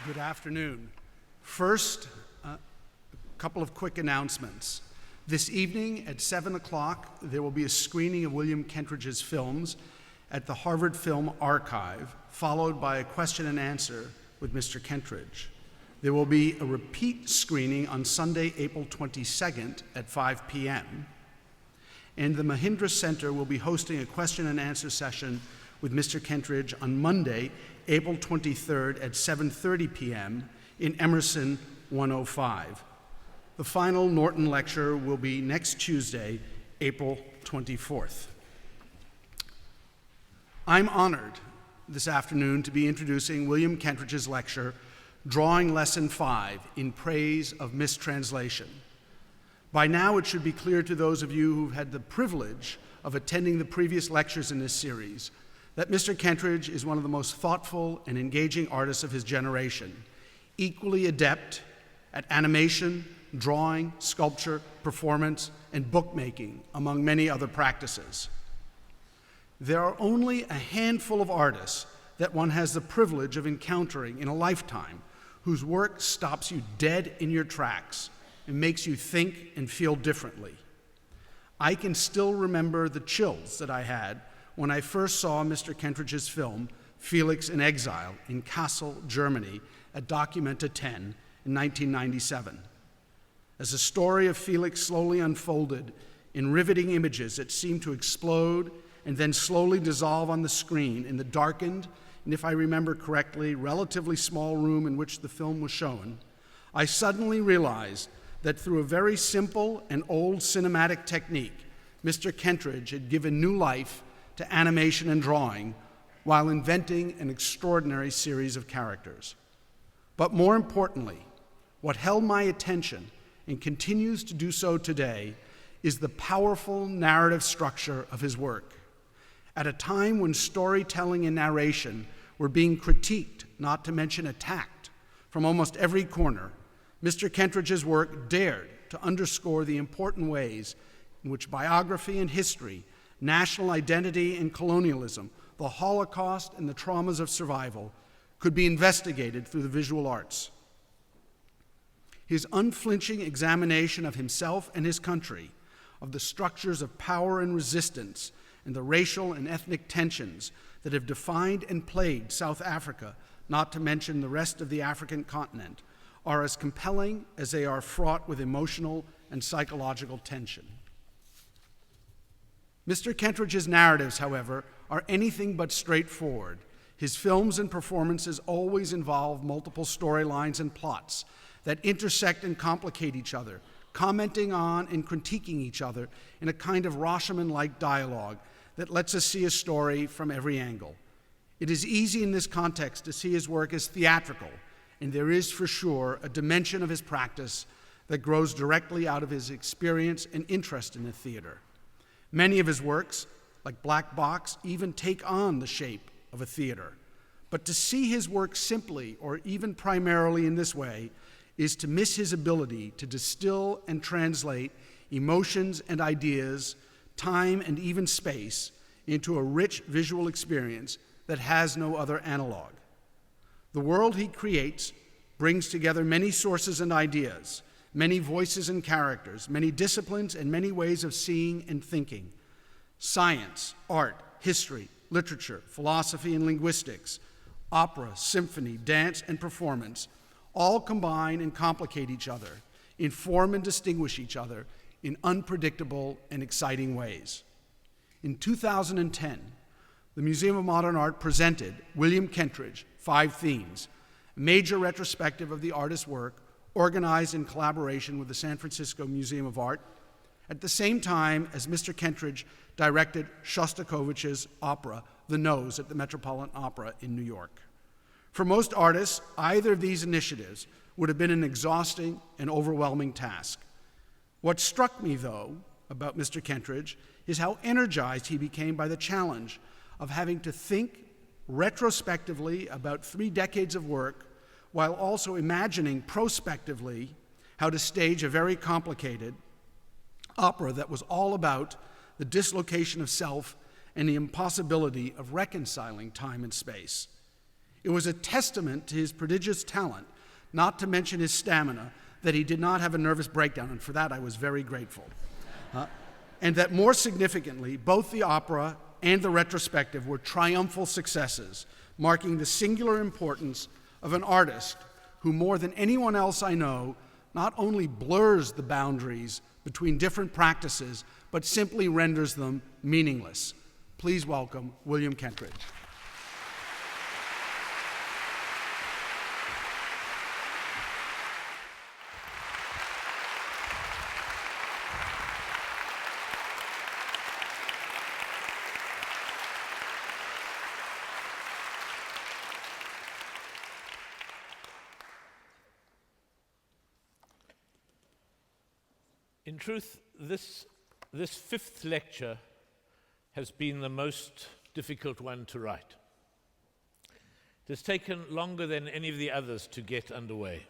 Good afternoon. First, a couple of quick announcements. This evening at 7 o'clock, there will be a screening of William Kentridge's films at the Harvard Film Archive, followed by a question and answer with Mr. Kentridge. There will be a repeat screening on Sunday, April 22nd at 5 p.m. And the Mahindra Center will be hosting a question and answer session with Mr. Kentridge on Monday, April 23rd at 7:30 p.m. in Emerson 105. The final Norton lecture will be next Tuesday, April 24th. I'm honored this afternoon to be introducing William Kentridge's lecture, Drawing Lesson 5, in Praise of Mistranslation. By now, it should be clear to those of you who've had the privilege of attending the previous lectures in this series that Mr. Kentridge is one of the most thoughtful and engaging artists of his generation, equally adept at animation, drawing, sculpture, performance, and bookmaking, among many other practices. There are only a handful of artists that one has the privilege of encountering in a lifetime whose work stops you dead in your tracks and makes you think and feel differently. I can still remember the chills that I had when I first saw Mr. Kentridge's film, Felix in Exile, in Kassel, Germany, at Documenta 10 in 1997. As the story of Felix slowly unfolded in riveting images that seemed to explode and then slowly dissolve on the screen in the darkened, and if I remember correctly, relatively small room in which the film was shown, I suddenly realized that through a very simple and old cinematic technique, Mr. Kentridge had given new life to animation and drawing while inventing an extraordinary series of characters. But more importantly, what held my attention and continues to do so today is the powerful narrative structure of his work. At a time when storytelling and narration were being critiqued, not to mention attacked, from almost every corner, Mr. Kentridge's work dared to underscore the important ways in which biography and history, national identity and colonialism, the Holocaust and the traumas of survival could be investigated through the visual arts. His unflinching examination of himself and his country, of the structures of power and resistance, and the racial and ethnic tensions that have defined and plagued South Africa, not to mention the rest of the African continent, are as compelling as they are fraught with emotional and psychological tension. Mr. Kentridge's narratives, however, are anything but straightforward. His films and performances always involve multiple storylines and plots that intersect and complicate each other, commenting on and critiquing each other in a kind of Rashomon-like dialogue that lets us see a story from every angle. It is easy in this context to see his work as theatrical, and there is for sure a dimension of his practice that grows directly out of his experience and interest in the theater. Many of his works, like Black Box, even take on the shape of a theater. But to see his work simply, or even primarily in this way, is to miss his ability to distill and translate emotions and ideas, time and even space, into a rich visual experience that has no other analog. The world he creates brings together many sources and ideas, many voices and characters, many disciplines and many ways of seeing and thinking. Science, art, history, literature, philosophy and linguistics, opera, symphony, dance, and performance all combine and complicate each other, inform and distinguish each other in unpredictable and exciting ways. In 2010, the Museum of Modern Art presented William Kentridge, 5 Themes, a major retrospective of the artist's work organized in collaboration with the San Francisco Museum of Art, at the same time as Mr. Kentridge directed Shostakovich's opera, The Nose, at the Metropolitan Opera in New York. For most artists, either of these initiatives would have been an exhausting and overwhelming task. What struck me, though, about Mr. Kentridge is how energized he became by the challenge of having to think retrospectively about 3 decades of work while also imagining prospectively how to stage a very complicated opera that was all about the dislocation of self and the impossibility of reconciling time and space. It was a testament to his prodigious talent, not to mention his stamina, that he did not have a nervous breakdown, and for that I was very grateful. And that more significantly, both the opera and the retrospective were triumphal successes, marking the singular importance of an artist who, more than anyone else I know, not only blurs the boundaries between different practices, but simply renders them meaningless. Please welcome William Kentridge. In truth, this fifth lecture has been the most difficult one to write. It has taken longer than any of the others to get underway.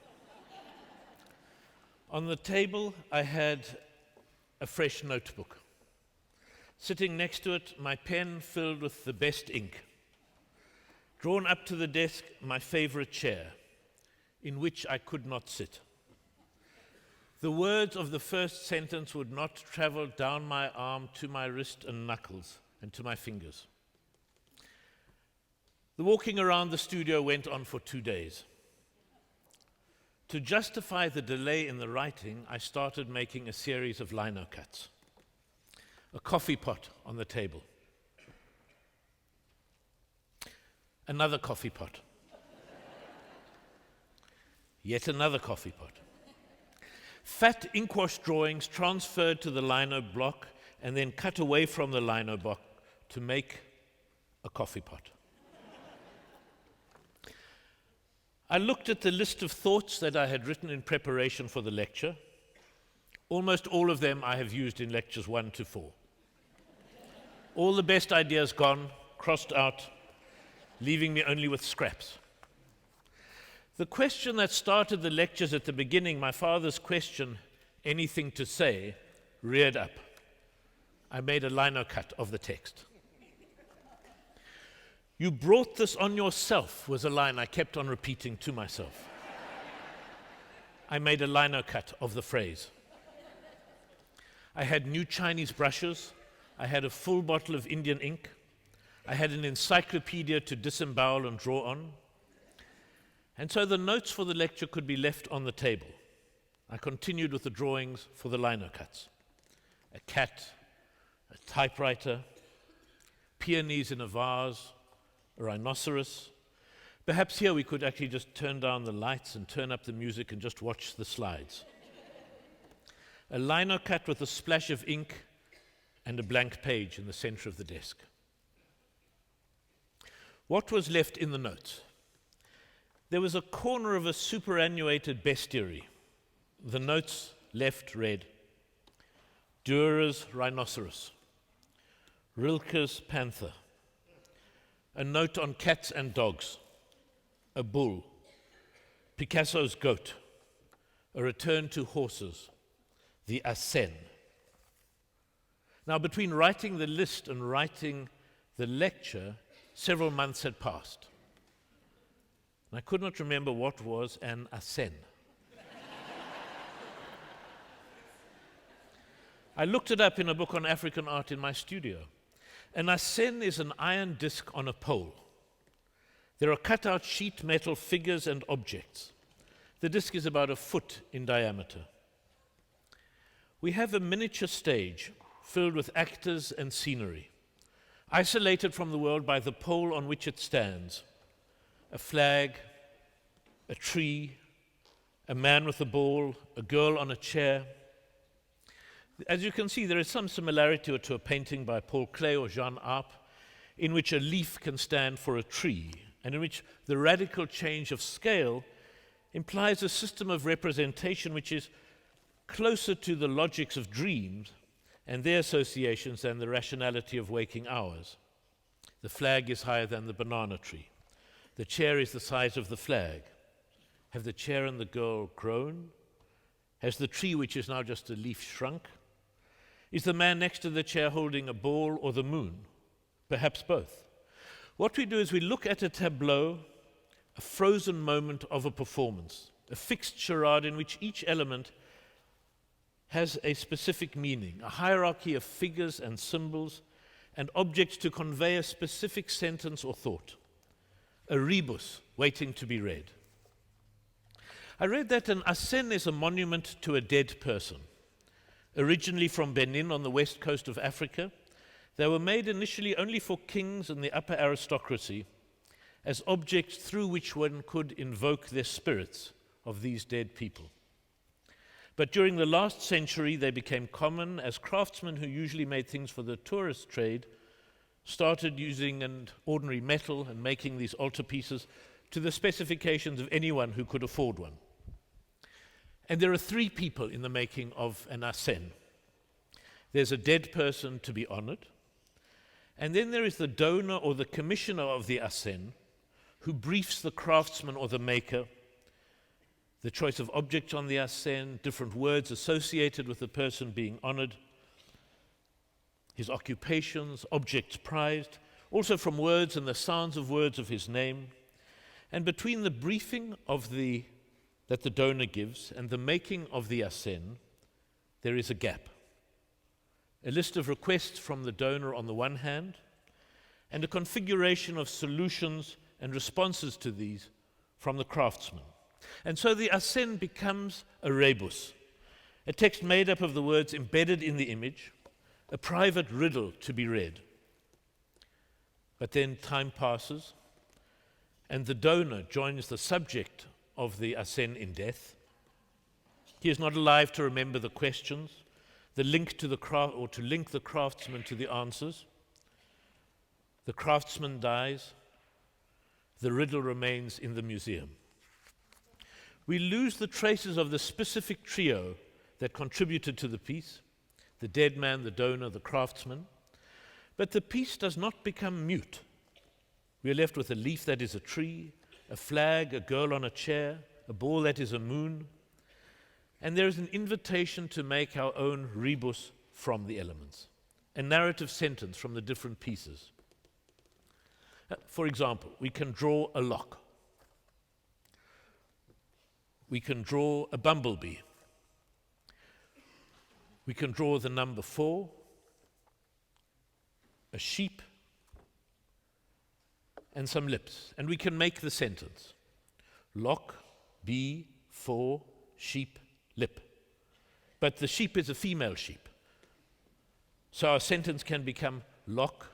On the table, I had a fresh notebook. Sitting next to it, my pen filled with the best ink. Drawn up to the desk, my favorite chair, in which I could not sit. The words of the first sentence would not travel down my arm to my wrist and knuckles and to my fingers. The walking around the studio went on for 2 days. To justify the delay in the writing, I started making a series of lino cuts. A coffee pot on the table. Another coffee pot. Yet another coffee pot. Fat inkwash drawings transferred to the lino block and then cut away from the lino block to make a coffee pot. I looked at the list of thoughts that I had written in preparation for the lecture. Almost all of them I have used in lectures 1 to 4. All the best ideas gone, crossed out, leaving me only with scraps. The question that started the lectures at the beginning, my father's question, anything to say, reared up. I made a lino cut of the text. "You brought this on yourself," was a line I kept on repeating to myself. I made a lino cut of the phrase. I had new Chinese brushes. I had a full bottle of Indian ink. I had an encyclopedia to disembowel and draw on. And so the notes for the lecture could be left on the table. I continued with the drawings for the lino cuts. A cat, a typewriter, peonies in a vase, a rhinoceros. Perhaps here we could actually just turn down the lights and turn up the music and just watch the slides. A lino cut with a splash of ink and a blank page in the center of the desk. What was left in the notes? There was a corner of a superannuated bestiary. The notes left read, Dürer's rhinoceros, Rilke's panther, a note on cats and dogs, a bull, Picasso's goat, a return to horses, the Asen. Now, between writing the list and writing the lecture, several months had passed. And I could not remember what was an Asen. I looked it up in a book on African art in my studio. An Asen is an iron disc on a pole. There are cut-out sheet metal figures and objects. The disc is about 1 foot in diameter. We have a miniature stage filled with actors and scenery, isolated from the world by the pole on which it stands. A flag, a tree, a man with a ball, a girl on a chair. As you can see, there is some similarity to a painting by Paul Klee or Jean Arp, in which a leaf can stand for a tree, and in which the radical change of scale implies a system of representation which is closer to the logics of dreams and their associations than the rationality of waking hours. The flag is higher than the banana tree. The chair is the size of the flag. Have the chair and the girl grown? Has the tree, which is now just a leaf, shrunk? Is the man next to the chair holding a ball or the moon? Perhaps both. What we do is we look at a tableau a frozen moment of a performance, a fixed charade in which each element has a specific meaning, a hierarchy of figures and symbols and objects to convey a specific sentence or thought, a rebus waiting to be read. I read that an asen is a monument to a dead person. Originally from Benin on the west coast of Africa, they were made initially only for kings and the upper aristocracy as objects through which one could invoke the spirits of these dead people. But during the last century, they became common as craftsmen who usually made things for the tourist trade started using an ordinary metal and making these altarpieces to the specifications of anyone who could afford one. And there are three people in the making of an asen. There's a dead person to be honored, and then there is the donor or the commissioner of the asen who briefs the craftsman or the maker, the choice of objects on the asen, different words associated with the person being honored, his occupations, objects prized, also from words and the sounds of words of his name. And between the briefing that the donor gives and the making of the asen, there is a gap. A list of requests from the donor on the one hand, and a configuration of solutions and responses to these from the craftsman. And so the asen becomes a rebus, a text made up of the words embedded in the image, a private riddle to be read. But then time passes, and the donor joins the subject of the asen in death. He is not alive to remember the questions, the link to the craft, or to link the craftsman to the answers. The craftsman dies. The riddle remains in the museum. We lose the traces of the specific trio that contributed to the piece, the dead man, the donor, the craftsman. But the piece does not become mute. We are left with a leaf that is a tree, a flag, a girl on a chair, a ball that is a moon. And there is an invitation to make our own rebus from the elements, a narrative sentence from the different pieces. For example, we can draw a lock. We can draw a bumblebee. We can draw the number 4, a sheep, and some lips. And we can make the sentence. Lock, bee, 4, sheep, lip. But the sheep is a female sheep. So our sentence can become lock,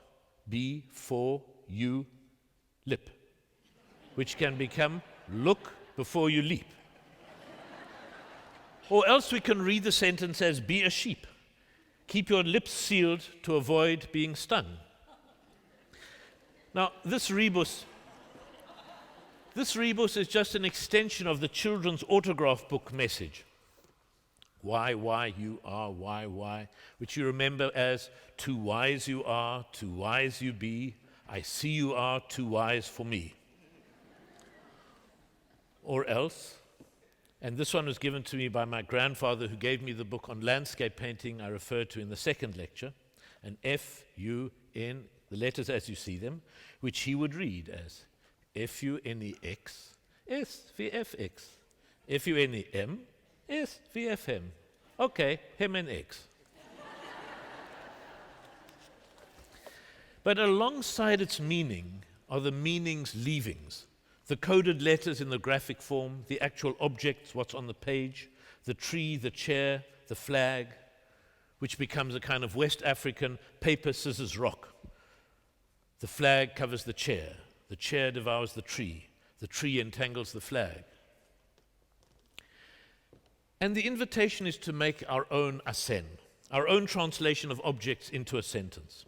bee, 4, you, lip. Which can become look before you leap. Or else we can read the sentence as be a sheep. Keep your lips sealed to avoid being stung. Now, this rebus is just an extension of the children's autograph book message. Why, you are, why, which you remember as too wise you are, too wise you be, I see you are too wise for me. Or else, and this one was given to me by my grandfather who gave me the book on landscape painting I referred to in the second lecture, an F-U-N, the letters as you see them, which he would read as F-U-N-E-X, S-V-F-X, F-U-N-E-M, S-V-F-M. Okay, hem and X. But alongside its meaning are the meaning's leavings, the coded letters in the graphic form, the actual objects, what's on the page, the tree, the chair, the flag, which becomes a kind of West African paper, scissors, rock. The flag covers the chair devours the tree entangles the flag. And the invitation is to make our own asen, our own translation of objects into a sentence.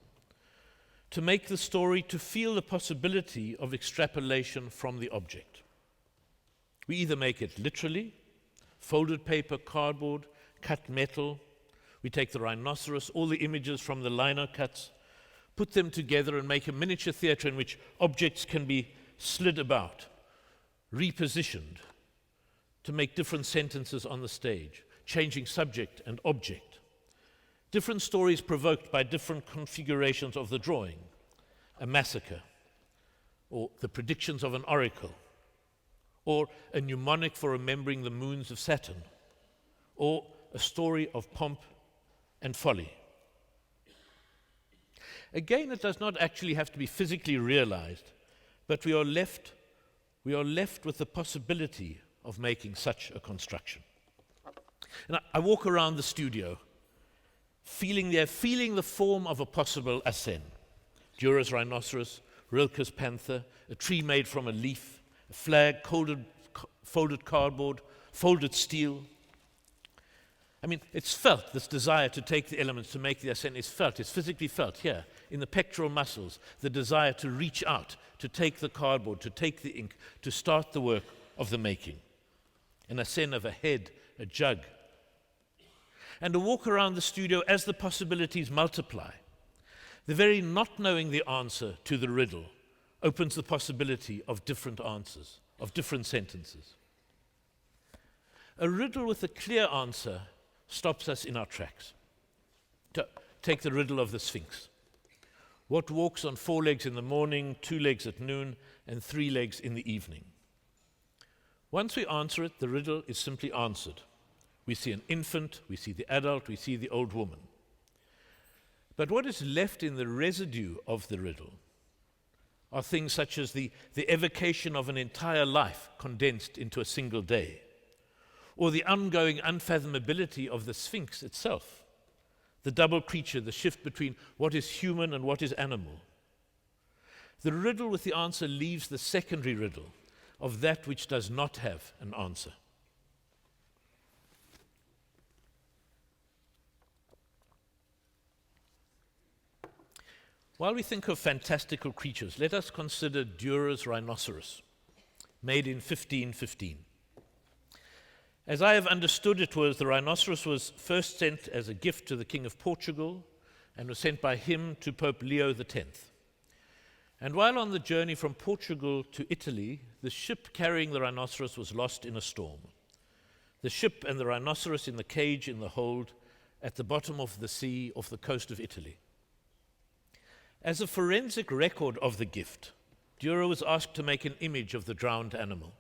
To make the story, to feel the possibility of extrapolation from the object. We either make it literally, folded paper, cardboard, cut metal. We take the rhinoceros, all the images from the lino cuts, put them together and make a miniature theater in which objects can be slid about, repositioned, to make different sentences on the stage, changing subject and object. Different stories provoked by different configurations of the drawing, a massacre, or the predictions of an oracle, or a mnemonic for remembering the moons of Saturn, or a story of pomp and folly. Again, it does not actually have to be physically realized, but we are left with the possibility of making such a construction. And I walk around the studio, feeling the form of a possible Asen. Dürer's rhinoceros, Rilke's panther, a tree made from a leaf, a flag, folded cardboard, folded steel. I mean, it's felt, this desire to take the elements to make the Asen is felt, it's physically felt here, in the pectoral muscles, the desire to reach out, to take the cardboard, to take the ink, to start the work of the making. An Asen of a head, a jug. And a walk around the studio as the possibilities multiply. The very not knowing the answer to the riddle opens the possibility of different answers, of different sentences. A riddle with a clear answer stops us in our tracks. Take the riddle of the Sphinx. What walks on 4 legs in the morning, 2 legs at noon, and 3 legs in the evening? Once we answer it, the riddle is simply answered. We see an infant, we see the adult, we see the old woman. But what is left in the residue of the riddle are things such as the evocation of an entire life condensed into a single day, or the ongoing unfathomability of the Sphinx itself, the double creature, the shift between what is human and what is animal. The riddle with the answer leaves the secondary riddle of that which does not have an answer. While we think of fantastical creatures, let us consider Dürer's rhinoceros, made in 1515. As I have understood it, the rhinoceros was first sent as a gift to the King of Portugal and was sent by him to Pope Leo X. And while on the journey from Portugal to Italy, the ship carrying the rhinoceros was lost in a storm. The ship and the rhinoceros in the cage in the hold at the bottom of the sea off the coast of Italy. As a forensic record of the gift, Dürer was asked to make an image of the drowned animal.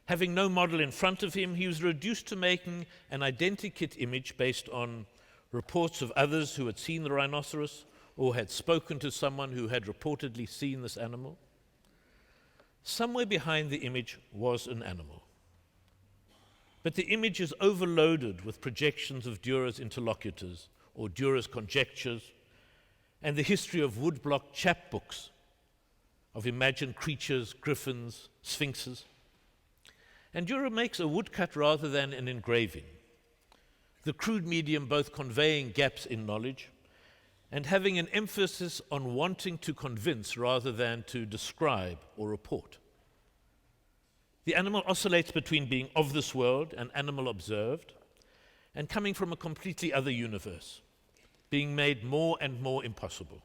Having no model in front of him, he was reduced to making an identikit image based on reports of others who had seen the rhinoceros or had spoken to someone who had reportedly seen this animal. Somewhere behind the image was an animal. But the image is overloaded with projections of Dürer's interlocutors or Dürer's conjectures and the history of woodblock chapbooks of imagined creatures, griffins, sphinxes. And Dürer makes a woodcut rather than an engraving, the crude medium both conveying gaps in knowledge and having an emphasis on wanting to convince rather than to describe or report. The animal oscillates between being of this world, an animal observed, and coming from a completely other universe, being made more and more impossible,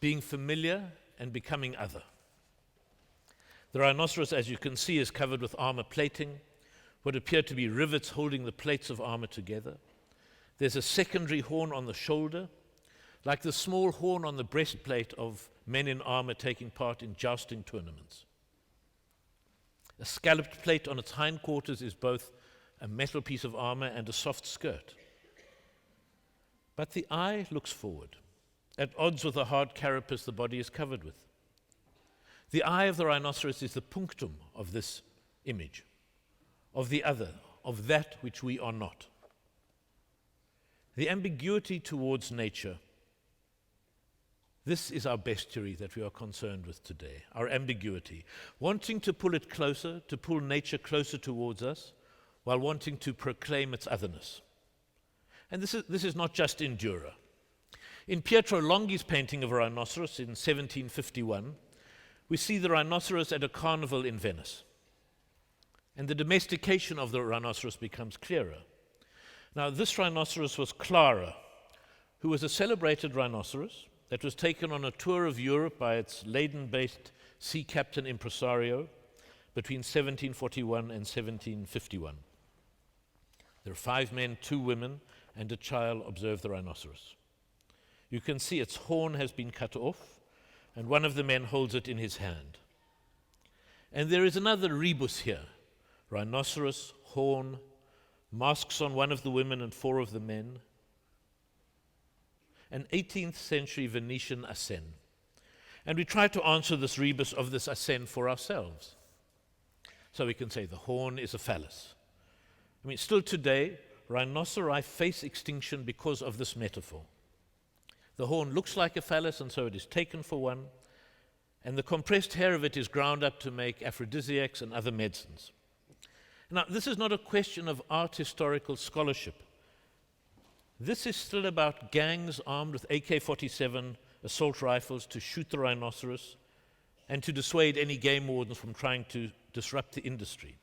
being familiar and becoming other. The rhinoceros, as you can see, is covered with armor plating, what appear to be rivets holding the plates of armor together. There's a secondary horn on the shoulder, like the small horn on the breastplate of men in armor taking part in jousting tournaments. A scalloped plate on its hindquarters is both a metal piece of armor and a soft skirt. But the eye looks forward, at odds with the hard carapace the body is covered with. The eye of the rhinoceros is the punctum of this image, of the other, of that which we are not. The ambiguity towards nature, this is our bestiary that we are concerned with today, our ambiguity, wanting to pull it closer, to pull nature closer towards us, while wanting to proclaim its otherness. And this is not just in Dürer. In Pietro Longhi's painting of a rhinoceros in 1751, we see the rhinoceros at a carnival in Venice. And the domestication of the rhinoceros becomes clearer. Now, this rhinoceros was Clara, who was a celebrated rhinoceros that was taken on a tour of Europe by its Leiden-based sea captain impresario between 1741 and 1751. There are 5 men, 2 women, and a child observe the rhinoceros. You can see its horn has been cut off, and one of the men holds it in his hand. And there is another rebus here. Rhinoceros, horn, masks on one of the women and 4 of the men. An 18th century Venetian assen. And we try to answer this rebus of this assen for ourselves. So we can say the horn is a phallus. I mean, still today, rhinoceri face extinction because of this metaphor. The horn looks like a phallus, and so it is taken for one, and the compressed hair of it is ground up to make aphrodisiacs and other medicines. Now, this is not a question of art historical scholarship. This is still about gangs armed with AK-47 assault rifles to shoot the rhinoceros and to dissuade any game wardens from trying to disrupt the industry.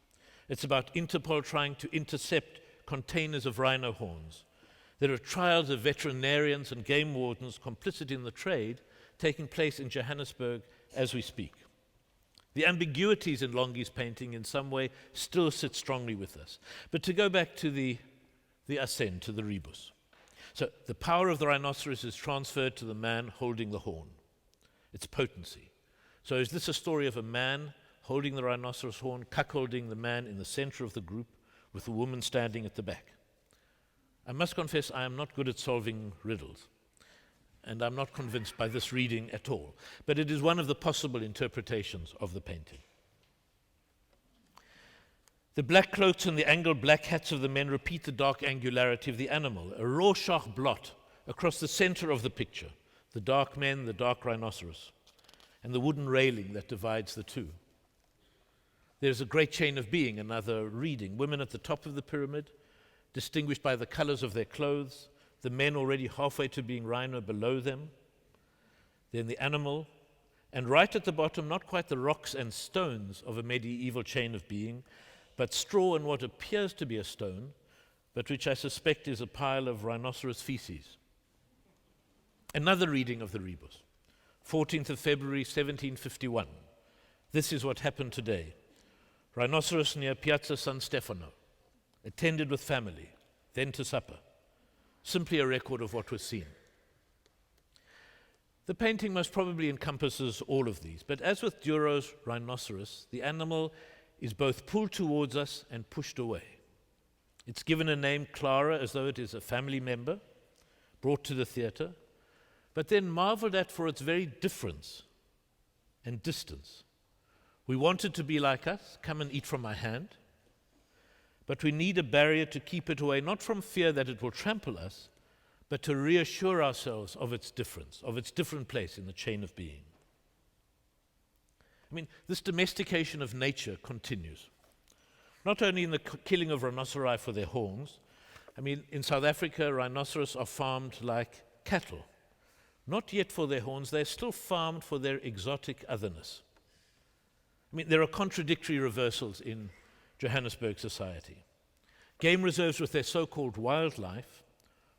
It's about Interpol trying to intercept containers of rhino horns. There are trials of veterinarians and game wardens complicit in the trade taking place in Johannesburg as we speak. The ambiguities in Longi's painting in some way still sit strongly with us. But to go back to the assen, to the rebus. So the power of the rhinoceros is transferred to the man holding the horn. Its potency. So is this a story of a man holding the rhinoceros horn, cuckolding the man in the center of the group with the woman standing at the back? I must confess I am not good at solving riddles, and I'm not convinced by this reading at all. But it is one of the possible interpretations of the painting. The black cloaks and the angled black hats of the men repeat the dark angularity of the animal, a Rorschach blot across the center of the picture, the dark men, the dark rhinoceros, and the wooden railing that divides the two. There's a great chain of being, another reading. Women at the top of the pyramid, distinguished by the colors of their clothes, the men already halfway to being rhino below them, then the animal, and right at the bottom, not quite the rocks and stones of a medieval chain of being, but straw and what appears to be a stone, but which I suspect is a pile of rhinoceros feces. Another reading of the rebus, 14th of February, 1751. This is what happened today. Rhinoceros near Piazza San Stefano, attended with family, then to supper. Simply a record of what was seen. The painting most probably encompasses all of these, but as with Duro's rhinoceros, the animal is both pulled towards us and pushed away. It's given a name, Clara, as though it is a family member, brought to the theater, but then marveled at for its very difference and distance. We want it to be like us, come and eat from my hand, but we need a barrier to keep it away, not from fear that it will trample us, but to reassure ourselves of its difference, of its different place in the chain of being. I mean, this domestication of nature continues. Not only in the killing of rhinoceri for their horns. I mean, in South Africa, rhinoceros are farmed like cattle. Not yet for their horns, they're still farmed for their exotic otherness. I mean, there are contradictory reversals in Johannesburg society. Game reserves with their so-called wildlife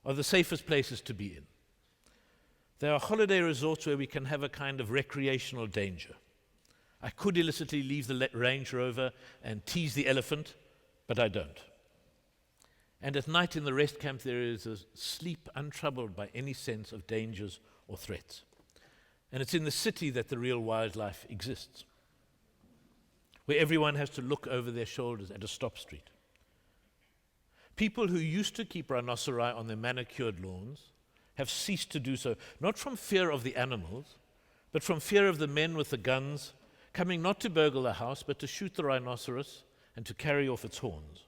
are the safest places to be in. They are holiday resorts where we can have a kind of recreational danger. I could illicitly leave the Range Rover and tease the elephant, but I don't. And at night in the rest camp there is a sleep untroubled by any sense of dangers or threats. And it's in the city that the real wildlife exists, where everyone has to look over their shoulders at a stop street. People who used to keep rhinoceri on their manicured lawns have ceased to do so, not from fear of the animals, but from fear of the men with the guns coming not to burgle the house, but to shoot the rhinoceros and to carry off its horns.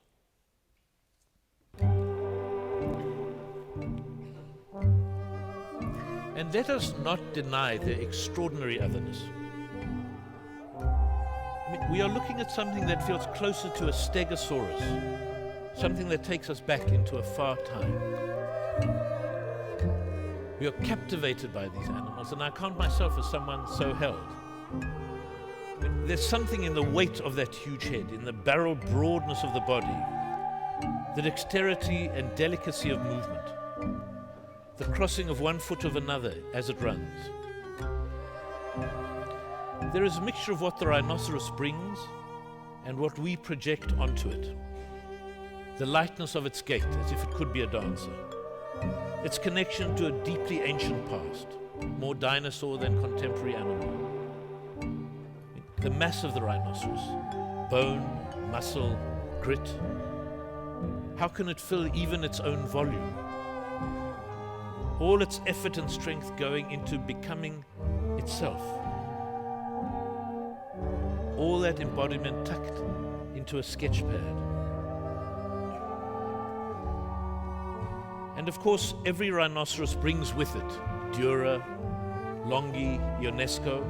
And let us not deny their extraordinary otherness. I mean, we are looking at something that feels closer to a stegosaurus, something that takes us back into a far time. We are captivated by these animals, and I count myself as someone so held. There's something in the weight of that huge head, in the barrel broadness of the body, the dexterity and delicacy of movement, the crossing of one foot of another as it runs. There is a mixture of what the rhinoceros brings and what we project onto it. The lightness of its gait, as if it could be a dancer. Its connection to a deeply ancient past, more dinosaur than contemporary animal. the mass of the rhinoceros, bone, muscle, grit. How can it fill even its own volume? All its effort and strength going into becoming itself. All that embodiment tucked into a sketch pad. And of course, every rhinoceros brings with it dura, longi, ionesco.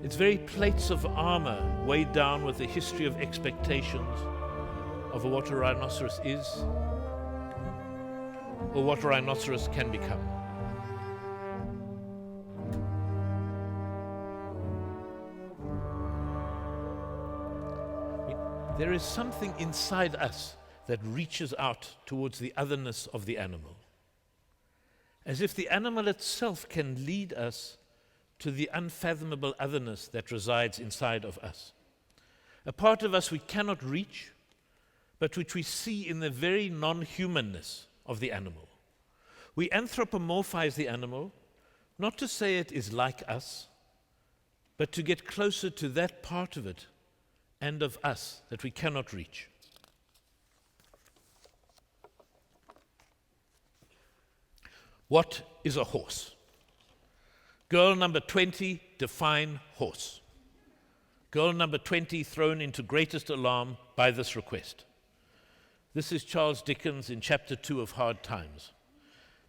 Its very plates of armor weighed down with the history of expectations of what a rhinoceros is or what a rhinoceros can become. There is something inside us that reaches out towards the otherness of the animal, as if the animal itself can lead us to the unfathomable otherness that resides inside of us. A part of us we cannot reach, but which we see in the very non-humanness of the animal. We anthropomorphize the animal, not to say it is like us, but to get closer to that part of it and of us that we cannot reach. What is a horse? Girl number 20, define horse. Girl number 20 thrown into greatest alarm by this request. This is Charles Dickens in chapter 2 of Hard Times.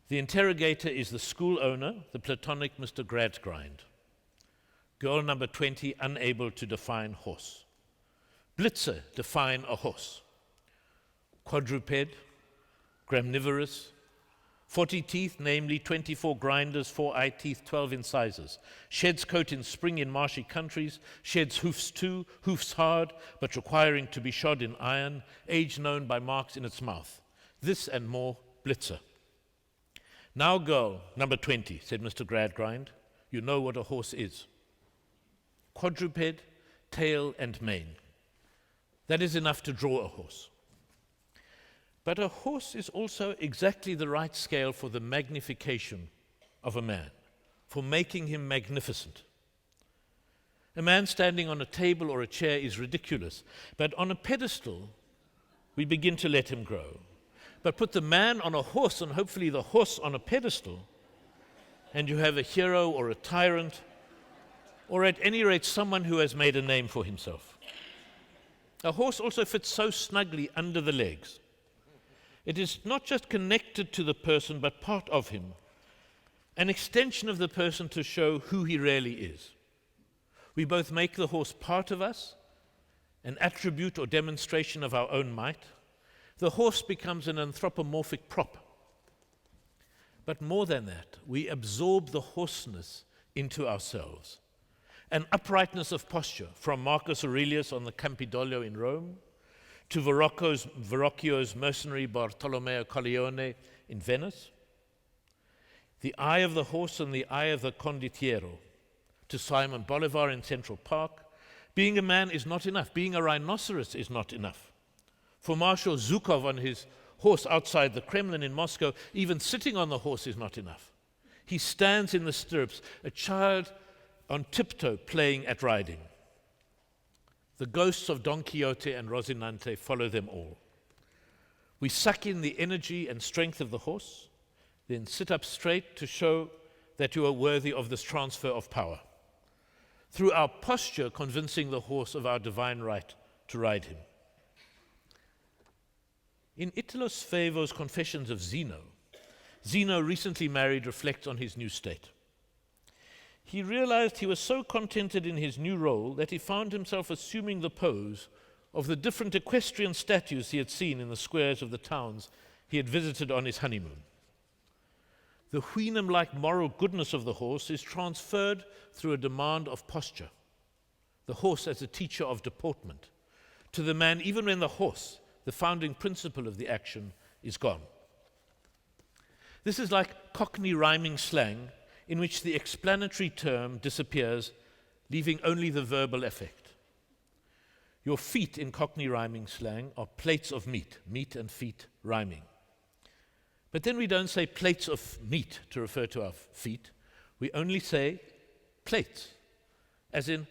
The interrogator is the school owner, the Platonic Mr. Gradgrind. Girl number 20, unable to define horse. Blitzer, define a horse. Quadruped, gramnivorous, 40 teeth, namely 24 grinders, 4 eye teeth, 12 incisors. Sheds coat in spring in marshy countries, sheds hoofs too, hoofs hard, but requiring to be shod in iron, age known by marks in its mouth. This and more, Blitzer. Now, girl, number 20, said Mr. Gradgrind, you know what a horse is. Quadruped, tail and mane. That is enough to draw a horse. But a horse is also exactly the right scale for the magnification of a man, for making him magnificent. A man standing on a table or a chair is ridiculous, but on a pedestal, we begin to let him grow. But put the man on a horse and hopefully the horse on a pedestal, and you have a hero or a tyrant, or at any rate someone who has made a name for himself. A horse also fits so snugly under the legs. It is not just connected to the person, but part of him, an extension of the person to show who he really is. We both make the horse part of us, an attribute or demonstration of our own might. The horse becomes an anthropomorphic prop. But more than that, we absorb the horseness into ourselves. An uprightness of posture, from Marcus Aurelius on the Campidoglio in Rome, to Verrocchio's mercenary Bartolomeo Colleone in Venice, the eye of the horse and the eye of the condottiero, to Simon Bolivar in Central Park. Being a man is not enough. Being a rhinoceros is not enough. For Marshal Zhukov on his horse outside the Kremlin in Moscow, even sitting on the horse is not enough. He stands in the stirrups, a child on tiptoe playing at riding. The ghosts of Don Quixote and Rocinante follow them all. We suck in the energy and strength of the horse, then sit up straight to show that you are worthy of this transfer of power. Through our posture, convincing the horse of our divine right to ride him. In Italo Svevo's Confessions of Zeno, Zeno, recently married, reflects on his new state. He realized he was so contented in his new role that he found himself assuming the pose of the different equestrian statues he had seen in the squares of the towns he had visited on his honeymoon. The Huinem-like moral goodness of the horse is transferred through a demand of posture, the horse as a teacher of deportment, to the man even when the horse, the founding principle of the action, is gone. This is like Cockney rhyming slang in which the explanatory term disappears, leaving only the verbal effect. Your feet in Cockney rhyming slang are plates of meat, meat and feet rhyming. But then we don't say plates of meat to refer to our feet. We only say plates, as in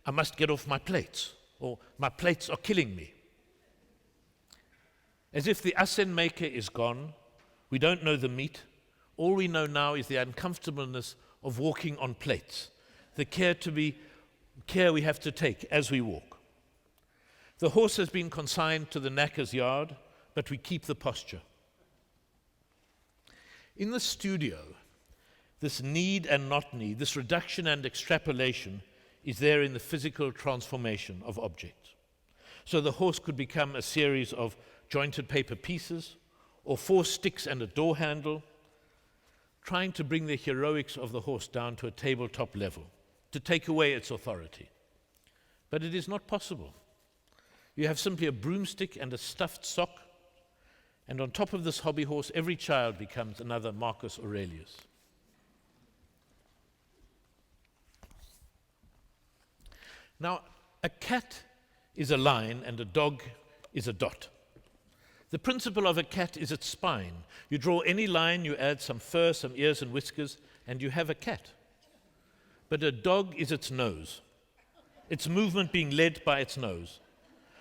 I must get off my plates, or my plates are killing me. As if the asen maker is gone, we don't know the meat. All we know now is the uncomfortableness of walking on plates, the care we have to take as we walk. The horse has been consigned to the knacker's yard, but we keep the posture. In the studio, this need and not need, this reduction and extrapolation is there in the physical transformation of objects. So the horse could become a series of jointed paper pieces, or 4 sticks and a door handle, trying to bring the heroics of the horse down to a tabletop level, to take away its authority. But it is not possible. You have simply a broomstick and a stuffed sock, and on top of this hobby horse, every child becomes another Marcus Aurelius. Now, a cat is a line and a dog is a dot. The principle of a cat is its spine. You draw any line, you add some fur, some ears and whiskers, and you have a cat. But a dog is its nose, its movement being led by its nose,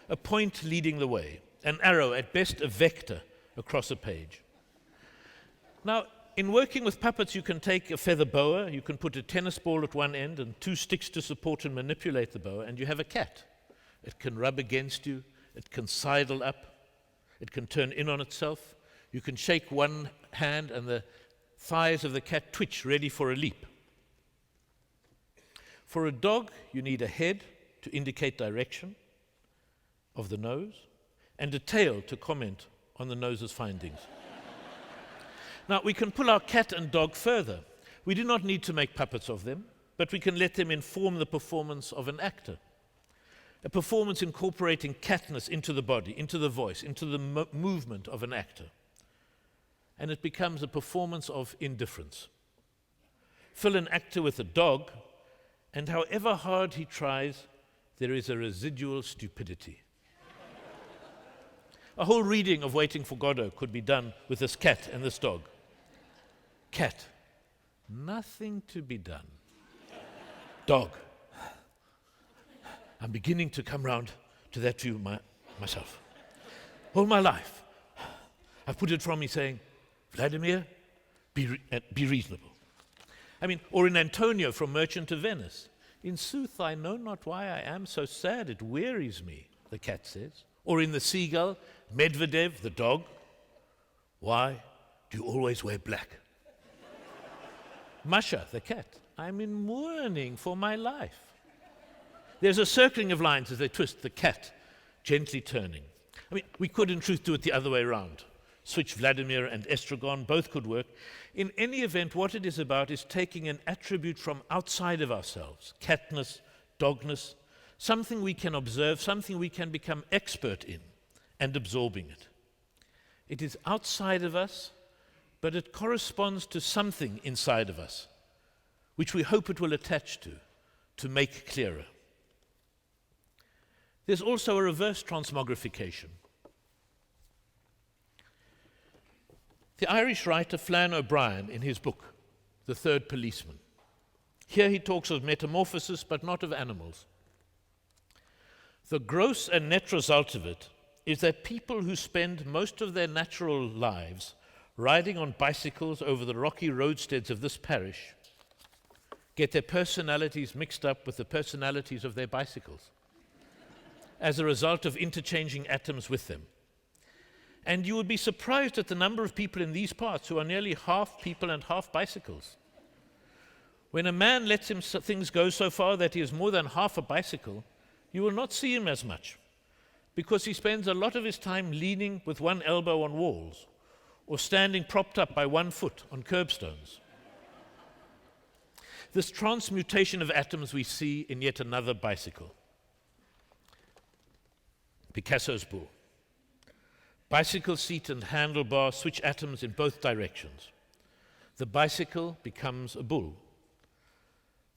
a point leading the way, an arrow, at best a vector across a page. Now, in working with puppets, you can take a feather boa, you can put a tennis ball at one end and 2 sticks to support and manipulate the boa, and you have a cat. It can rub against you, it can sidle up, it can turn in on itself. You can shake one hand and the thighs of the cat twitch, ready for a leap. For a dog, you need a head to indicate direction of the nose and a tail to comment on the nose's findings. Now, we can pull our cat and dog further. We do not need to make puppets of them, but we can let them inform the performance of an actor. A performance incorporating catness into the body, into the voice, into the movement of an actor. And it becomes a performance of indifference. Fill an actor with a dog, and however hard he tries, there is a residual stupidity. A whole reading of Waiting for Godot could be done with this cat and this dog. Cat, nothing to be done. Dog, I'm beginning to come round to that view myself. All my life, I've put it from me saying, Vladimir, be reasonable. I mean, or in Antonio from Merchant of Venice, in sooth, I know not why I am so sad, it wearies me, the cat says. Or in The Seagull, Medvedev, the dog, why do you always wear black? Masha, the cat, I'm in mourning for my life. There's a circling of lines as they twist, the cat gently turning. I mean, we could in truth do it the other way around. Switch Vladimir and Estragon, both could work. In any event, what it is about is taking an attribute from outside of ourselves, catness, dogness, something we can observe, something we can become expert in, and absorbing it. It is outside of us, but it corresponds to something inside of us, which we hope it will attach to make clearer. There's also a reverse transmogrification. The Irish writer Flann O'Brien, in his book, The Third Policeman, here he talks of metamorphosis, but not of animals. The gross and net result of it is that people who spend most of their natural lives riding on bicycles over the rocky roadsteads of this parish get their personalities mixed up with the personalities of their bicycles as a result of interchanging atoms with them. And you would be surprised at the number of people in these parts who are nearly half people and half bicycles. When a man lets things go so far that he is more than half a bicycle, you will not see him as much, because he spends a lot of his time leaning with one elbow on walls or standing propped up by one foot on curbstones. This transmutation of atoms we see in yet another bicycle. Picasso's bull. Bicycle seat and handlebar switch atoms in both directions. The bicycle becomes a bull.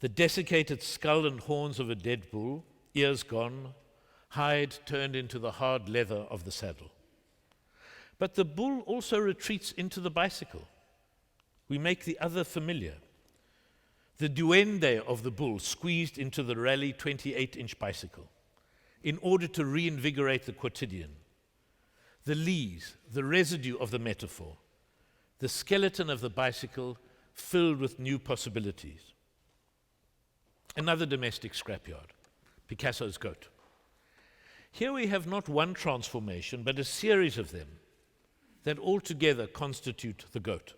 The desiccated skull and horns of a dead bull, ears gone, hide turned into the hard leather of the saddle. But the bull also retreats into the bicycle. We make the other familiar. The duende of the bull squeezed into the rally 28-inch bicycle in order to reinvigorate the quotidian. The lees, the residue of the metaphor, the skeleton of the bicycle filled with new possibilities. Another domestic scrapyard, Picasso's goat. Here we have not one transformation, but a series of them that altogether constitute the goat.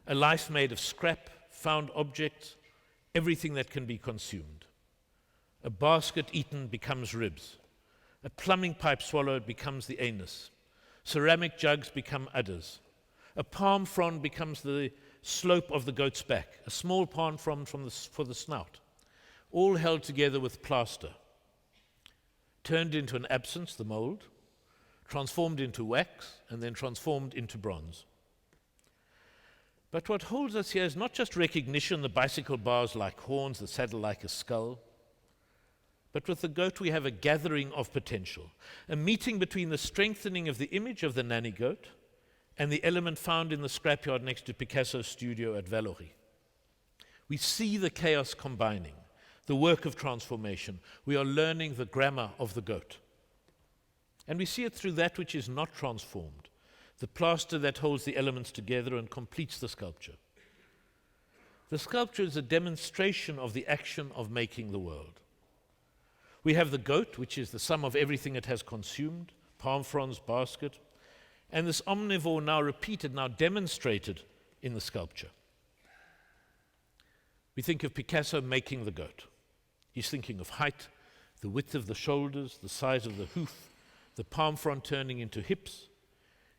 A life made of scrap, found objects, everything that can be consumed. A basket eaten becomes ribs. A plumbing pipe swallowed becomes the anus. Ceramic jugs become udders. A palm frond becomes the slope of the goat's back. A small palm frond for the snout. All held together with plaster. Turned into an absence, the mold. Transformed into wax, and then transformed into bronze. But what holds us here is not just recognition, the bicycle bars like horns, the saddle like a skull. But with the goat we have a gathering of potential, a meeting between the strengthening of the image of the nanny goat and the element found in the scrapyard next to Picasso's studio at Vallauris. We see the chaos combining, the work of transformation. We are learning the grammar of the goat. And we see it through that which is not transformed, the plaster that holds the elements together and completes the sculpture. The sculpture is a demonstration of the action of making the world. We have the goat, which is the sum of everything it has consumed, palm fronds, basket, and this omnivore now repeated, now demonstrated in the sculpture. We think of Picasso making the goat. He's thinking of height, the width of the shoulders, the size of the hoof, the palm frond turning into hips.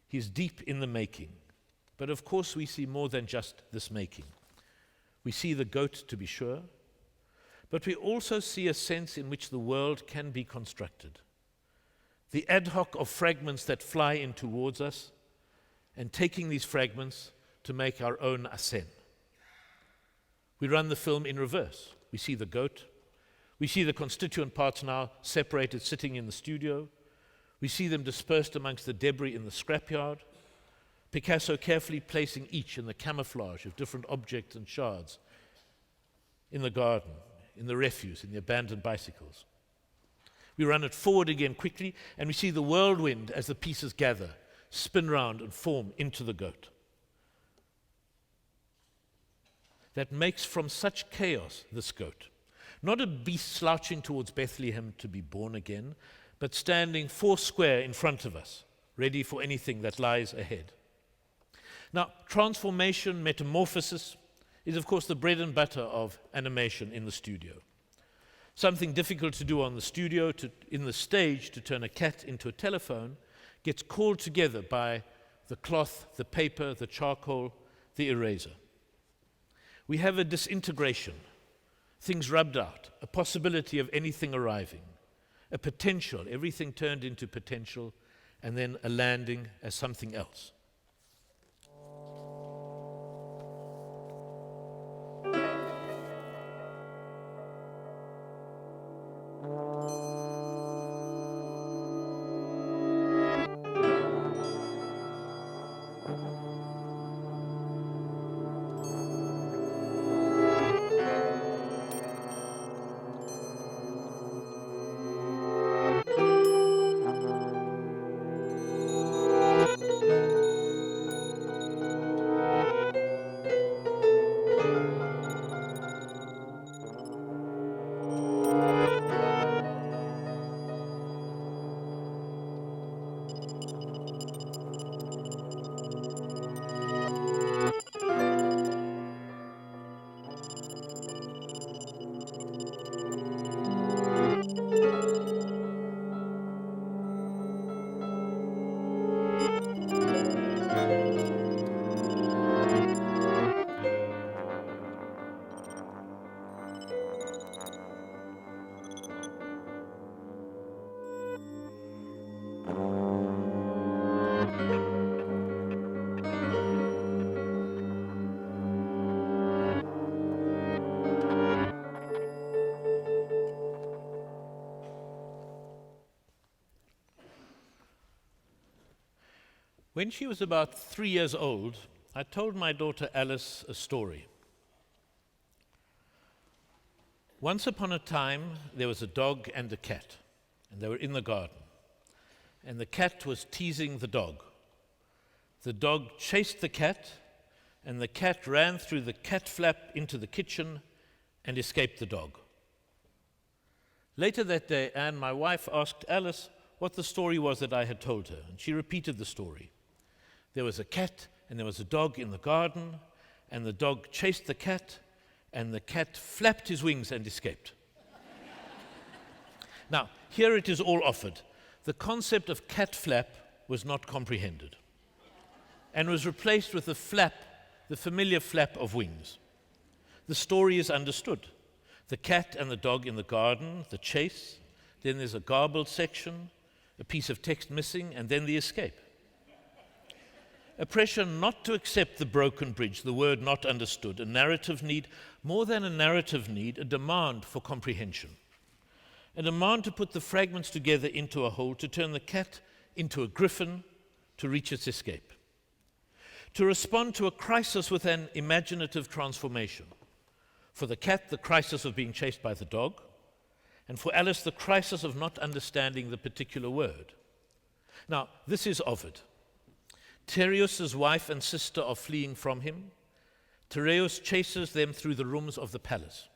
He's deep in the making. But of course we see more than just this making. We see the goat, to be sure, but we also see a sense in which the world can be constructed. The ad hoc of fragments that fly in towards us, and taking these fragments to make our own scène. We run the film in reverse. We see the goat. We see the constituent parts now separated, sitting in the studio. We see them dispersed amongst the debris in the scrapyard. Picasso carefully placing each in the camouflage of different objects and shards in the garden, in the refuse, in the abandoned bicycles. We run it forward again quickly, and we see the whirlwind as the pieces gather, spin round and form into the goat. That makes from such chaos this goat. Not a beast slouching towards Bethlehem to be born again, but standing foursquare in front of us, ready for anything that lies ahead. Now, transformation, metamorphosis, is of course the bread and butter of animation in the studio. Something difficult to do on the studio, in the stage, to turn a cat into a telephone, gets called together by the cloth, the paper, the charcoal, the eraser. We have a disintegration, things rubbed out, a possibility of anything arriving, a potential, everything turned into potential, and then a landing as something else. When she was about 3 years old, I told my daughter Alice a story. Once upon a time, there was a dog and a cat, and they were in the garden. And the cat was teasing the dog. The dog chased the cat, and the cat ran through the cat flap into the kitchen and escaped the dog. Later that day, Anne, my wife, asked Alice what the story was that I had told her, and she repeated the story. There was a cat, and there was a dog in the garden, and the dog chased the cat, and the cat flapped his wings and escaped. Now, here it is all offered. The concept of cat flap was not comprehended and was replaced with the flap, the familiar flap of wings. The story is understood. The cat and the dog in the garden, the chase, then there's a garbled section, a piece of text missing, and then the escape. A pressure not to accept the broken bridge, the word not understood, a narrative need, more than a narrative need, a demand for comprehension. A demand to put the fragments together into a whole, to turn the cat into a griffin, to reach its escape. To respond to a crisis with an imaginative transformation. For the cat, the crisis of being chased by the dog, and for Alice, the crisis of not understanding the particular word. Now, this is Ovid. Tereus' wife and sister are fleeing from him. Tereus chases them through the rooms of the palace.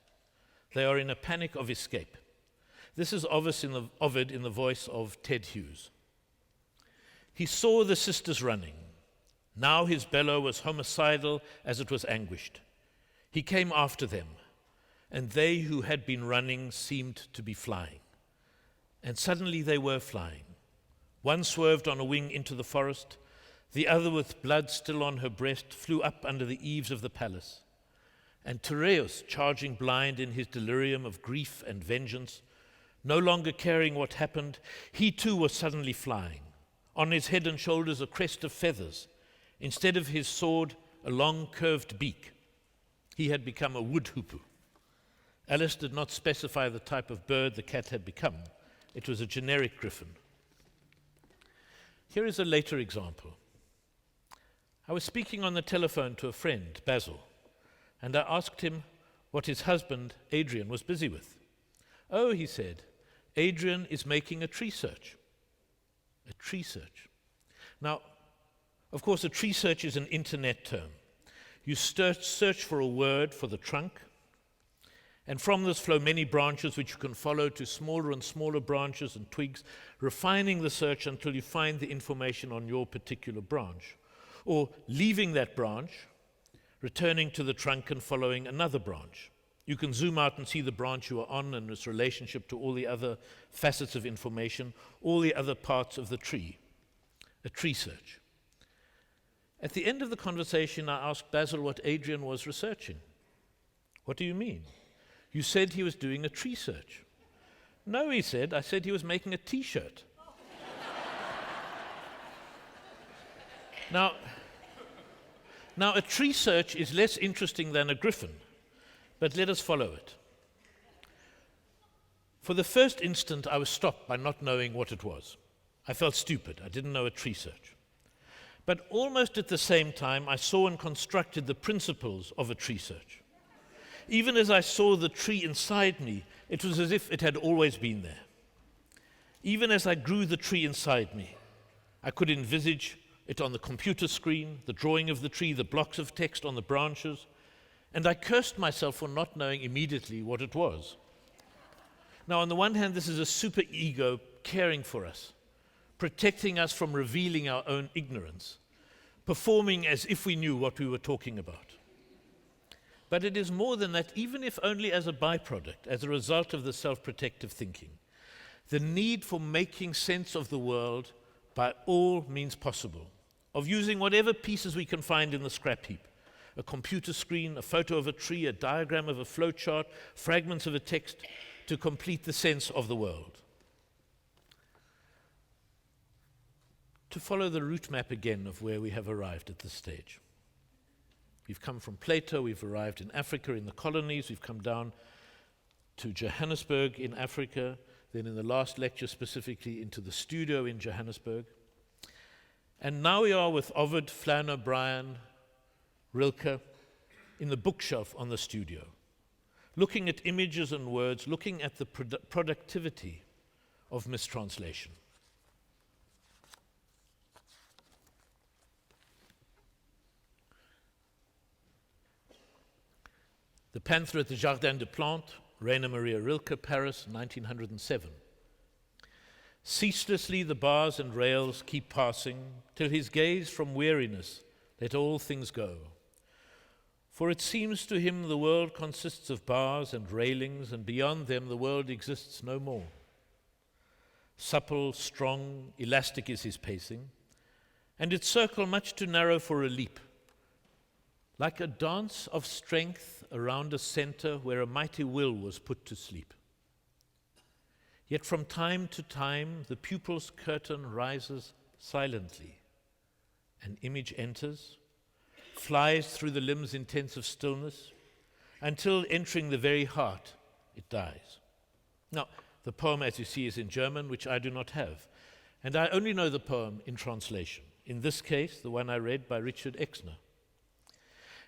They are in a panic of escape. This is Ovid in the voice of Ted Hughes. He saw the sisters running. Now his bellow was homicidal as it was anguished. He came after them, and they who had been running seemed to be flying. And suddenly they were flying. One swerved on a wing into the forest. The other, with blood still on her breast, flew up under the eaves of the palace. And Tereus, charging blind in his delirium of grief and vengeance, no longer caring what happened, he too was suddenly flying. On his head and shoulders a crest of feathers. Instead of his sword, a long curved beak. He had become a wood hoopoe. Alice did not specify the type of bird the cat had become. It was a generic griffin. Here is a later example. I was speaking on the telephone to a friend, Basil, and I asked him what his husband, Adrian, was busy with. Oh, he said, Adrian is making a tree search. A tree search. Now, of course, a tree search is an internet term. You search for a word for the trunk, and from this flow many branches which you can follow to smaller and smaller branches and twigs, refining the search until you find the information on your particular branch. Or leaving that branch, returning to the trunk and following another branch. You can zoom out and see the branch you are on and its relationship to all the other facets of information, all the other parts of the tree. A tree search. At the end of the conversation, I asked Basil what Adrian was researching. What do you mean? You said he was doing a tree search. No, he said. I said he was making a T-shirt. Now, a tree search is less interesting than a griffin, but let us follow it. For the first instant, I was stopped by not knowing what it was. I felt stupid. I didn't know a tree search. But almost at the same time, I saw and constructed the principles of a tree search. Even as I saw the tree inside me, it was as if it had always been there. Even as I grew the tree inside me, I could envisage it on the computer screen, the drawing of the tree, the blocks of text on the branches, and I cursed myself for not knowing immediately what it was. Now, on the one hand, this is a super ego caring for us, protecting us from revealing our own ignorance, performing as if we knew what we were talking about. But it is more than that, even if only as a byproduct, as a result of the self-protective thinking. The need for making sense of the world by all means possible, of using whatever pieces we can find in the scrap heap, a computer screen, a photo of a tree, a diagram of a flowchart, fragments of a text, to complete the sense of the world. To follow the route map again of where we have arrived at this stage. We've come from Plato, we've arrived in Africa, in the colonies, we've come down to Johannesburg in Africa, then in the last lecture specifically into the studio in Johannesburg. And now we are with Ovid, Flann O'Brien, Rilke, in the bookshelf on the studio, looking at images and words, looking at the productivity of mistranslation. The Panther at the Jardin des Plantes, Rainer Maria Rilke, Paris, 1907. Ceaselessly the bars and rails keep passing, till his gaze from weariness let all things go. For it seems to him the world consists of bars and railings, and beyond them the world exists no more. Supple, strong, elastic is his pacing, and its circle much too narrow for a leap. Like a dance of strength around a center where a mighty will was put to sleep. Yet from time to time the pupil's curtain rises silently. An image enters, flies through the limbs' intensive stillness, until entering the very heart, it dies. Now, the poem, as you see, is in German, which I do not have, and I only know the poem in translation, in this case, the one I read by Richard Exner.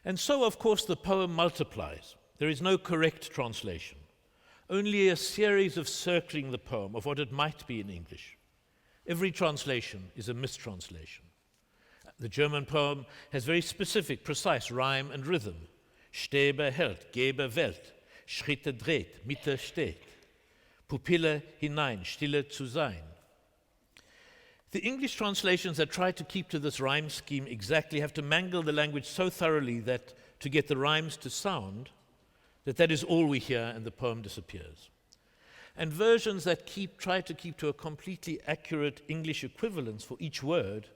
And so, of course, the poem multiplies. There is no correct translation, only a series of circling the poem of what it might be in English. Every translation is a mistranslation. The German poem has very specific, precise rhyme and rhythm. Stäbe hält, Geber Welt, Schritte dreht, Mitte steht, Pupille hinein, Stille zu sein. The English translations that try to keep to this rhyme scheme exactly have to mangle the language so thoroughly that to get the rhymes to sound, that is all we hear and the poem disappears. And versions that try to keep to a completely accurate English equivalence for each word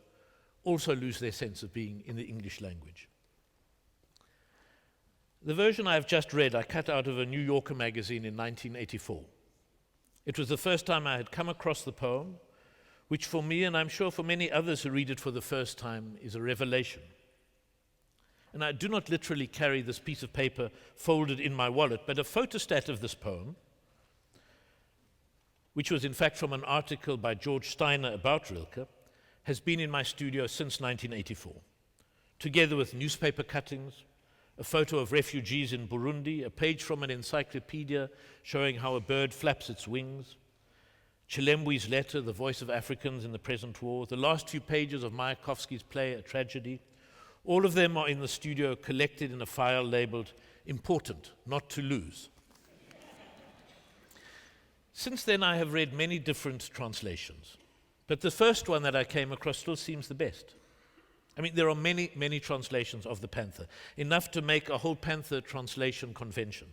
also lose their sense of being in the English language. The version I have just read I cut out of a New Yorker magazine in 1984. It was the first time I had come across the poem, which for me, and I'm sure for many others who read it for the first time, is a revelation. And I do not literally carry this piece of paper folded in my wallet, but a photostat of this poem, which was in fact from an article by George Steiner about Rilke, has been in my studio since 1984, together with newspaper cuttings, a photo of refugees in Burundi, a page from an encyclopedia showing how a bird flaps its wings, Chilembwe's letter, The Voice of Africans in the Present War, the last few pages of Mayakovsky's play, A Tragedy. All of them are in the studio collected in a file labeled Important, Not to Lose. Since then I have read many different translations, but the first one that I came across still seems the best. I mean, there are many, many translations of the Panther, enough to make a whole Panther translation convention.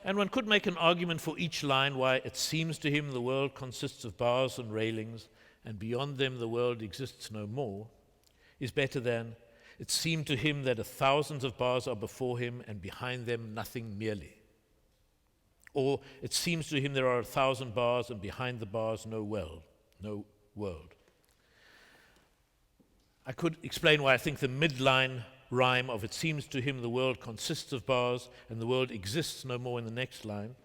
And one could make an argument for each line why it seems to him the world consists of bars and railings, and beyond them the world exists no more, is better than it seemed to him that 1,000 of bars are before him, and behind them nothing merely. Or it seems to him there are 1,000 bars, and behind the bars no world. I could explain why I think the midline rhyme of it seems to him the world consists of bars and the world exists no more in the next line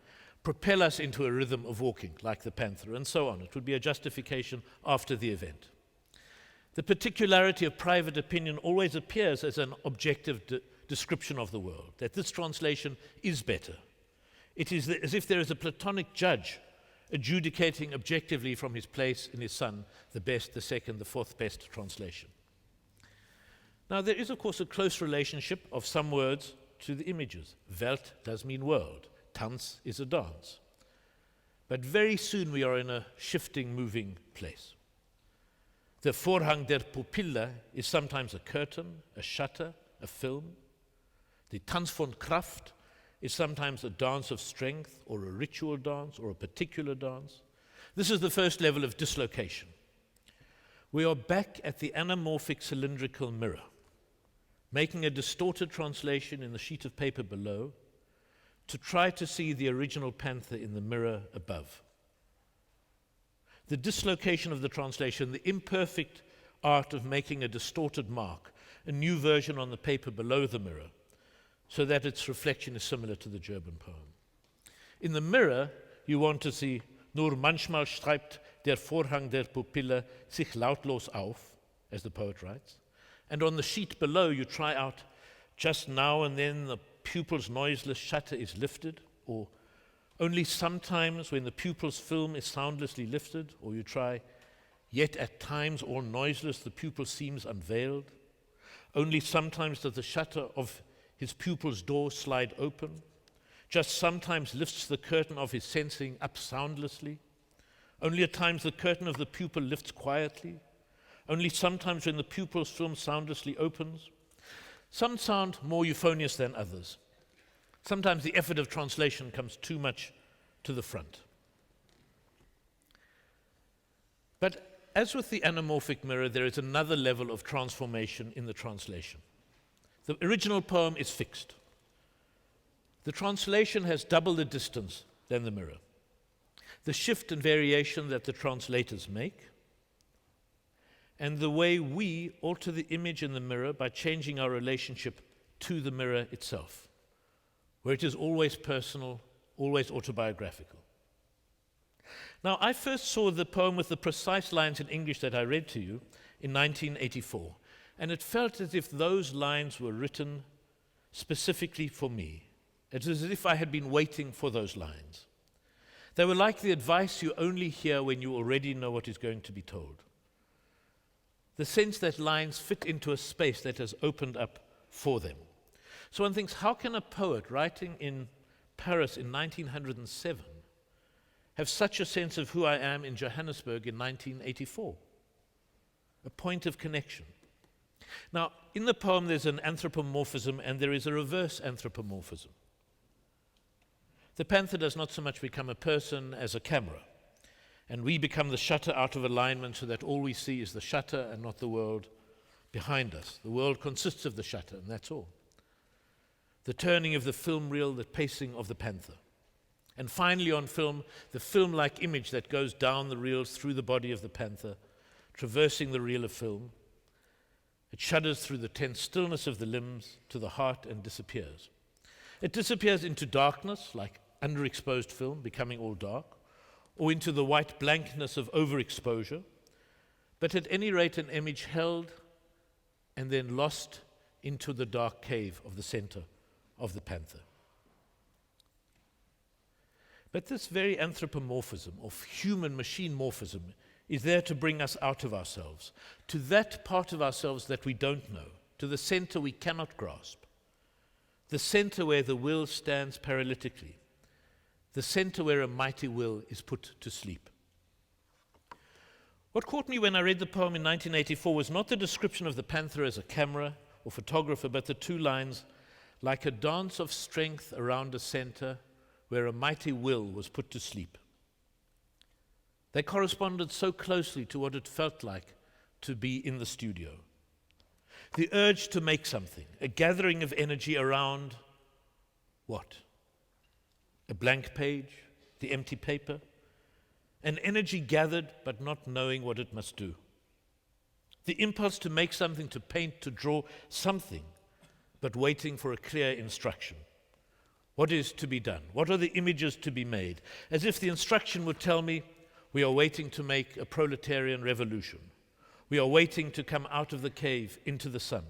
propel us into a rhythm of walking like the Panther, and so on. It would be a justification after the event. The particularity of private opinion always appears as an objective description of the world, that this translation is better. It is as if there is a Platonic judge adjudicating objectively from his place in his sun the best, the second, the fourth best translation. Now, there is, of course, a close relationship of some words to the images. Welt does mean world. Tanz is a dance. But very soon we are in a shifting, moving place. The Vorhang der Pupille is sometimes a curtain, a shutter, a film. The Tanz von Kraft is sometimes a dance of strength or a ritual dance or a particular dance. This is the first level of dislocation. We are back at the anamorphic cylindrical mirror, making a distorted translation in the sheet of paper below to try to see the original Panther in the mirror above. The dislocation of the translation, the imperfect art of making a distorted mark, a new version on the paper below the mirror, so that its reflection is similar to the German poem. In the mirror, you want to see nur manchmal streibt der Vorhang der Pupille sich lautlos auf, as the poet writes. And on the sheet below, you try out just now and then the pupil's noiseless shutter is lifted, or only sometimes when the pupil's film is soundlessly lifted, or you try, yet at times all noiseless the pupil seems unveiled. Only sometimes does the shutter of his pupil's door slide open, just sometimes lifts the curtain of his sensing up soundlessly. Only at times the curtain of the pupil lifts quietly. Only sometimes when the pupil's film soundlessly opens. Some sound more euphonious than others. Sometimes the effort of translation comes too much to the front. But as with the anamorphic mirror, there is another level of transformation in the translation. The original poem is fixed. The translation has double the distance than the mirror. The shift and variation that the translators make, and the way we alter the image in the mirror by changing our relationship to the mirror itself, where it is always personal, always autobiographical. Now, I first saw the poem with the precise lines in English that I read to you in 1984, and it felt as if those lines were written specifically for me. It was as if I had been waiting for those lines. They were like the advice you only hear when you already know what is going to be told. The sense that lines fit into a space that has opened up for them. So one thinks, how can a poet writing in Paris in 1907 have such a sense of who I am in Johannesburg in 1984? A point of connection. Now, in the poem there's an anthropomorphism and there is a reverse anthropomorphism. The panther does not so much become a person as a camera, and we become the shutter out of alignment so that all we see is the shutter and not the world behind us. The world consists of the shutter, and that's all. The turning of the film reel, the pacing of the panther. And finally on film, the film-like image that goes down the reels through the body of the panther, traversing the reel of film. It shudders through the tense stillness of the limbs to the heart and disappears. It disappears into darkness, like underexposed film, becoming all dark, or into the white blankness of overexposure, but at any rate an image held and then lost into the dark cave of the center of the panther. But this very anthropomorphism of human-machine morphism is there to bring us out of ourselves, to that part of ourselves that we don't know, to the center we cannot grasp, the center where the will stands paralytically, the center where a mighty will is put to sleep. What caught me when I read the poem in 1984 was not the description of the panther as a camera or photographer, but the two lines, like a dance of strength around a center where a mighty will was put to sleep. They corresponded so closely to what it felt like to be in the studio. The urge to make something, a gathering of energy around what? A blank page, the empty paper, an energy gathered but not knowing what it must do. The impulse to make something, to paint, to draw something, but waiting for a clear instruction. What is to be done? What are the images to be made? As if the instruction would tell me, we are waiting to make a proletarian revolution. We are waiting to come out of the cave into the sun.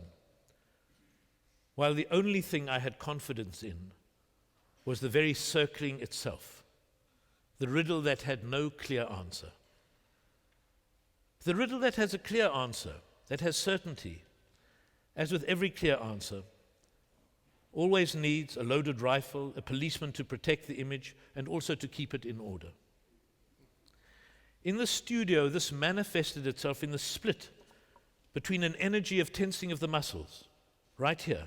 While the only thing I had confidence in was the very circling itself, the riddle that had no clear answer. The riddle that has a clear answer, that has certainty, as with every clear answer, always needs a loaded rifle, a policeman to protect the image, and also to keep it in order. In the studio, this manifested itself in the split between an energy of tensing of the muscles, right here.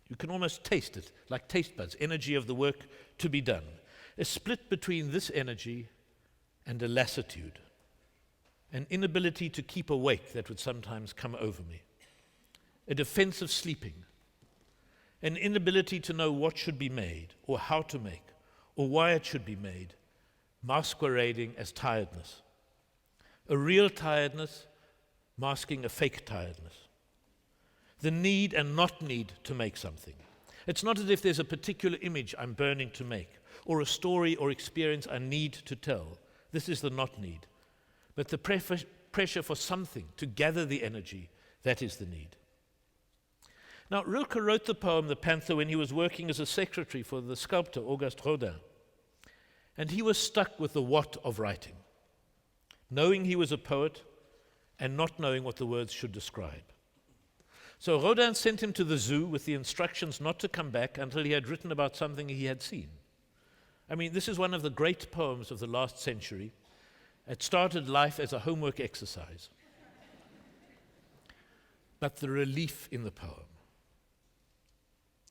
You can almost taste it, like taste buds, energy of the work to be done. A split between this energy and a lassitude, an inability to keep awake that would sometimes come over me, a defense of sleeping, an inability to know what should be made, or how to make, or why it should be made, masquerading as tiredness. A real tiredness masking a fake tiredness. The need and not need to make something. It's not as if there's a particular image I'm burning to make, or a story or experience I need to tell. This is the not need. But the pressure for something to gather the energy, that is the need. Now, Rilke wrote the poem The Panther when he was working as a secretary for the sculptor Auguste Rodin. And he was stuck with the what of writing, knowing he was a poet and not knowing what the words should describe. So Rodin sent him to the zoo with the instructions not to come back until he had written about something he had seen. I mean, this is one of the great poems of the last century. It started life as a homework exercise. But the relief in the poem,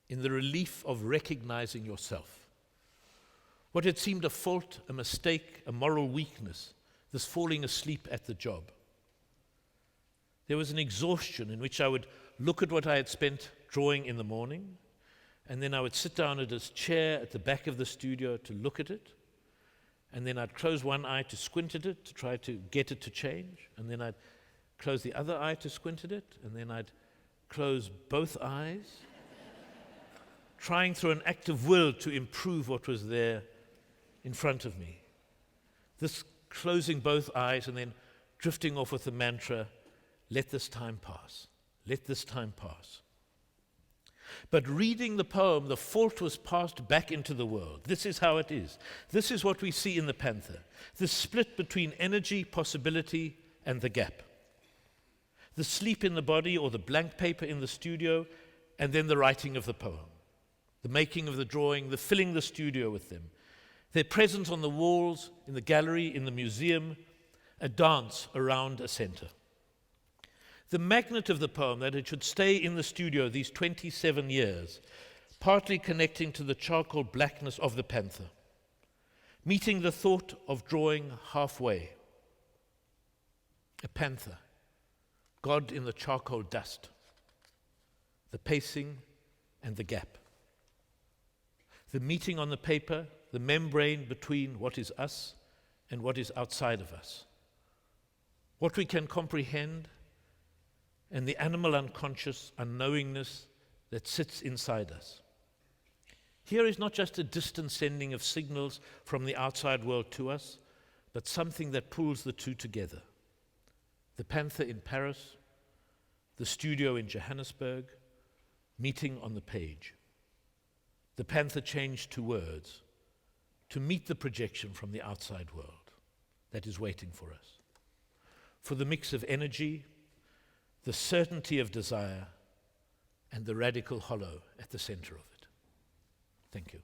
in the relief of recognizing yourself, what had seemed a fault, a mistake, a moral weakness, this falling asleep at the job. There was an exhaustion in which I would look at what I had spent drawing in the morning, and then I would sit down at his chair at the back of the studio to look at it, and then I'd close one eye to squint at it to try to get it to change, and then I'd close the other eye to squint at it, and then I'd close both eyes, trying through an act of will to improve what was there in front of me. This closing both eyes and then drifting off with the mantra, let this time pass, let this time pass. But reading the poem, the fault was passed back into the world. This is how it is. This is what we see in The Panther, this split between energy, possibility, and the gap. The sleep in the body or the blank paper in the studio, and then the writing of the poem, the making of the drawing, the filling the studio with them, their presence on the walls, in the gallery, in the museum, a dance around a center. The magnet of the poem, that it should stay in the studio these 27 years, partly connecting to the charcoal blackness of the panther, meeting the thought of drawing halfway. A panther, God in the charcoal dust, the pacing and the gap. The meeting on the paper, the membrane between what is us and what is outside of us. What we can comprehend and the animal unconscious unknowingness that sits inside us. Here is not just a distant sending of signals from the outside world to us, but something that pulls the two together. The panther in Paris, the studio in Johannesburg, meeting on the page. The panther changed to words to meet the projection from the outside world that is waiting for us. For the mix of energy, the certainty of desire, and the radical hollow at the center of it. Thank you.